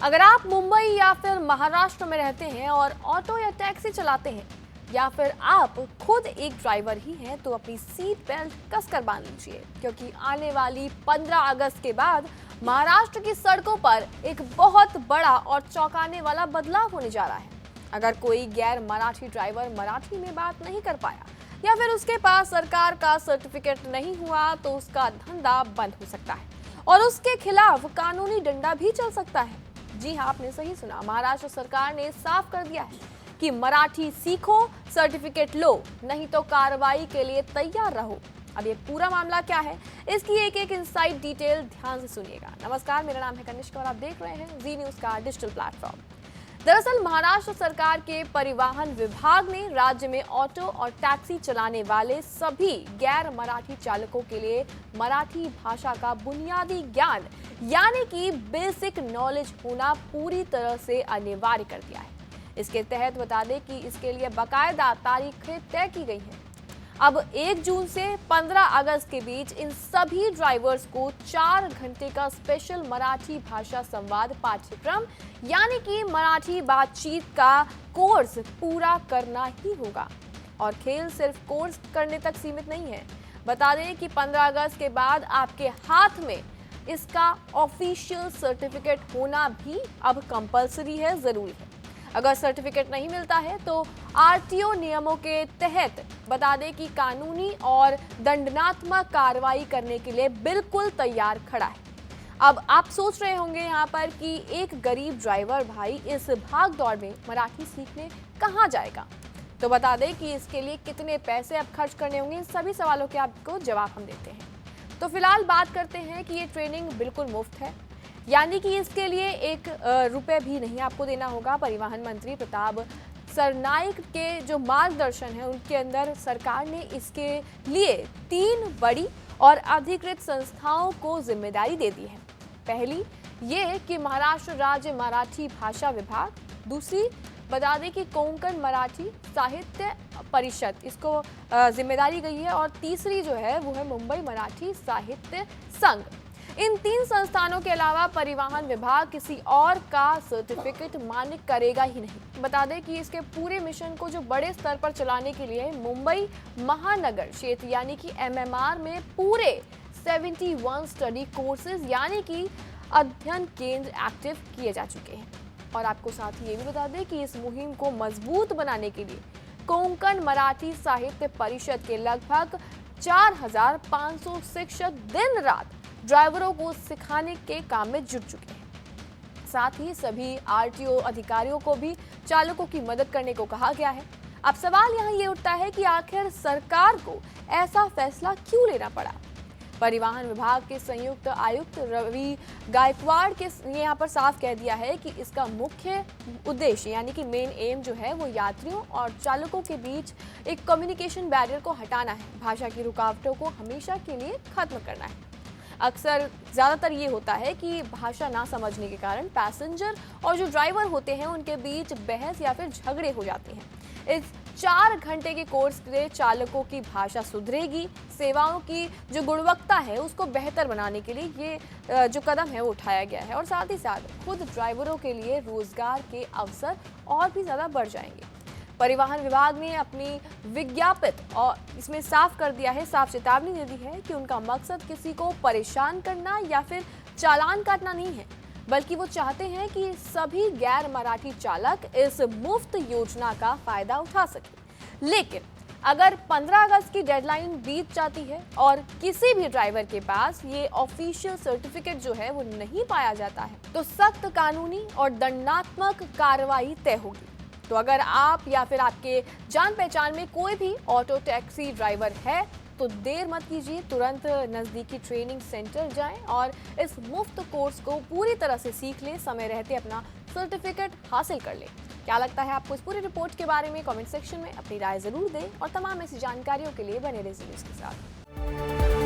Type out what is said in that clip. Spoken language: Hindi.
अगर आप मुंबई या फिर महाराष्ट्र में रहते हैं और ऑटो या टैक्सी चलाते हैं या फिर आप खुद एक ड्राइवर ही हैं तो अपनी सीट बेल्ट कसकर बांध लीजिए, क्योंकि आने वाली 15 अगस्त के बाद महाराष्ट्र की सड़कों पर एक बहुत बड़ा और चौंकाने वाला बदलाव होने जा रहा है। अगर कोई गैर मराठी ड्राइवर मराठी में बात नहीं कर पाया या फिर उसके पास सरकार का सर्टिफिकेट नहीं हुआ तो उसका धंधा बंद हो सकता है और उसके खिलाफ कानूनी डंडा भी चल सकता है। जी हाँ, आपने सही सुना, महाराष्ट्र सरकार ने साफ कर दिया है कि मराठी सीखो, सर्टिफिकेट लो, नहीं तो कार्रवाई के लिए तैयार रहो। अब ये पूरा मामला क्या है, इसकी एक एक इनसाइड डिटेल ध्यान से सुनिएगा। नमस्कार, मेरा नाम है कनिष्का और आप देख रहे हैं जी न्यूज़ का डिजिटल प्लेटफॉर्म। दरअसल महाराष्ट्र सरकार के परिवहन विभाग ने राज्य में ऑटो और टैक्सी चलाने वाले सभी गैर मराठी चालकों के लिए मराठी भाषा का बुनियादी ज्ञान यानी कि बेसिक नॉलेज होना पूरी तरह से अनिवार्य कर दिया है। इसके तहत बता दें कि इसके लिए बाकायदा तारीखें तय की गई हैं। अब 1 जून से 15 अगस्त के बीच इन सभी ड्राइवर्स को 4 घंटे का स्पेशल मराठी भाषा संवाद पाठ्यक्रम यानी कि मराठी बातचीत का कोर्स पूरा करना ही होगा। और खेल सिर्फ कोर्स करने तक सीमित नहीं है। बता दें कि 15 अगस्त के बाद आपके हाथ में इसका ऑफिशियल सर्टिफिकेट होना भी अब कंपलसरी है, जरूरी है। अगर सर्टिफिकेट नहीं मिलता है तो आरटीओ नियमों के तहत बता दें कि कानूनी और दंडात्मक कार्रवाई करने के लिए बिल्कुल तैयार खड़ा है। अब आप सोच रहे होंगे यहाँ पर कि एक गरीब ड्राइवर भाई इस भाग दौड़ में मराठी सीखने कहाँ जाएगा, तो बता दें कि इसके लिए कितने पैसे अब खर्च करने होंगे। इन सभी सवालों के आपको जवाब हम देते हैं। तो फिलहाल बात करते हैं कि ये ट्रेनिंग बिल्कुल मुफ्त है, यानी कि इसके लिए 1 रुपये भी नहीं आपको देना होगा। परिवहन मंत्री प्रताप सरनाइक के जो मार्गदर्शन है उनके अंदर सरकार ने इसके लिए 3 बड़ी और अधिकृत संस्थाओं को जिम्मेदारी दे दी है। पहली ये कि महाराष्ट्र राज्य मराठी भाषा विभाग, दूसरी बता दें कि कोंकण मराठी साहित्य परिषद, इसको जिम्मेदारी गई है, और तीसरी जो है वो है मुंबई मराठी साहित्य संघ। इन 3 संस्थानों के अलावा परिवहन विभाग किसी और का सर्टिफिकेट मान्य करेगा ही नहीं। बता दें कि इसके पूरे मिशन को जो बड़े स्तर पर चलाने के लिए मुंबई महानगर क्षेत्र यानी कि MMR में पूरे 71 स्टडी कोर्सेज यानी कि अध्ययन केंद्र एक्टिव किए जा चुके हैं। और आपको साथ ही ये भी बता दें कि इस मुहिम को मजबूत बनाने के लिए कोंकण मराठी साहित्य परिषद के लगभग 4500 शिक्षक दिन रात ड्राइवरों को सिखाने के काम में जुट चुके हैं। साथ ही सभी आरटीओ अधिकारियों को भी चालकों की मदद करने को कहा गया है। अब सवाल यहाँ ये उठता है कि आखिर सरकार को ऐसा फैसला क्यों लेना पड़ा। परिवहन विभाग के संयुक्त आयुक्त रवि गायकवाड़ के यहाँ पर साफ कह दिया है कि इसका मुख्य उद्देश्य यानी कि मेन एम जो है वो यात्रियों और चालकों के बीच एक कम्युनिकेशन बैरियर को हटाना है, भाषा की रुकावटों को हमेशा के लिए खत्म करना है। अक्सर ज़्यादातर ये होता है कि भाषा ना समझने के कारण पैसेंजर और जो ड्राइवर होते हैं उनके बीच बहस या फिर झगड़े हो जाते हैं। इस 4 घंटे के कोर्स के चालकों की भाषा सुधरेगी, सेवाओं की जो गुणवत्ता है उसको बेहतर बनाने के लिए ये जो कदम है वो उठाया गया है, और साथ ही साथ खुद ड्राइवरों के लिए रोजगार के अवसर और भी ज़्यादा बढ़ जाएंगे। परिवहन विभाग ने अपनी विज्ञापित और इसमें साफ कर दिया है, साफ चेतावनी दे दी है कि उनका मकसद किसी को परेशान करना या फिर चालान काटना नहीं है, बल्कि वो चाहते हैं कि सभी गैर मराठी चालक इस मुफ्त योजना का फायदा उठा सकें। लेकिन अगर 15 अगस्त की डेडलाइन बीत जाती है और किसी भी ड्राइवर के पास ये ऑफिशियल सर्टिफिकेट जो है वो नहीं पाया जाता है तो सख्त कानूनी और दंडात्मक कार्रवाई तय होगी। तो अगर आप या फिर आपके जान पहचान में कोई भी ऑटो टैक्सी ड्राइवर है तो देर मत कीजिए, तुरंत नज़दीकी ट्रेनिंग सेंटर जाएं और इस मुफ्त कोर्स को पूरी तरह से सीख लें, समय रहते अपना सर्टिफिकेट हासिल कर लें। क्या लगता है आपको इस पूरी रिपोर्ट के बारे में? कमेंट सेक्शन में अपनी राय जरूर दें और तमाम ऐसी जानकारियों के लिए बने रहिए न्यूज़ के साथ।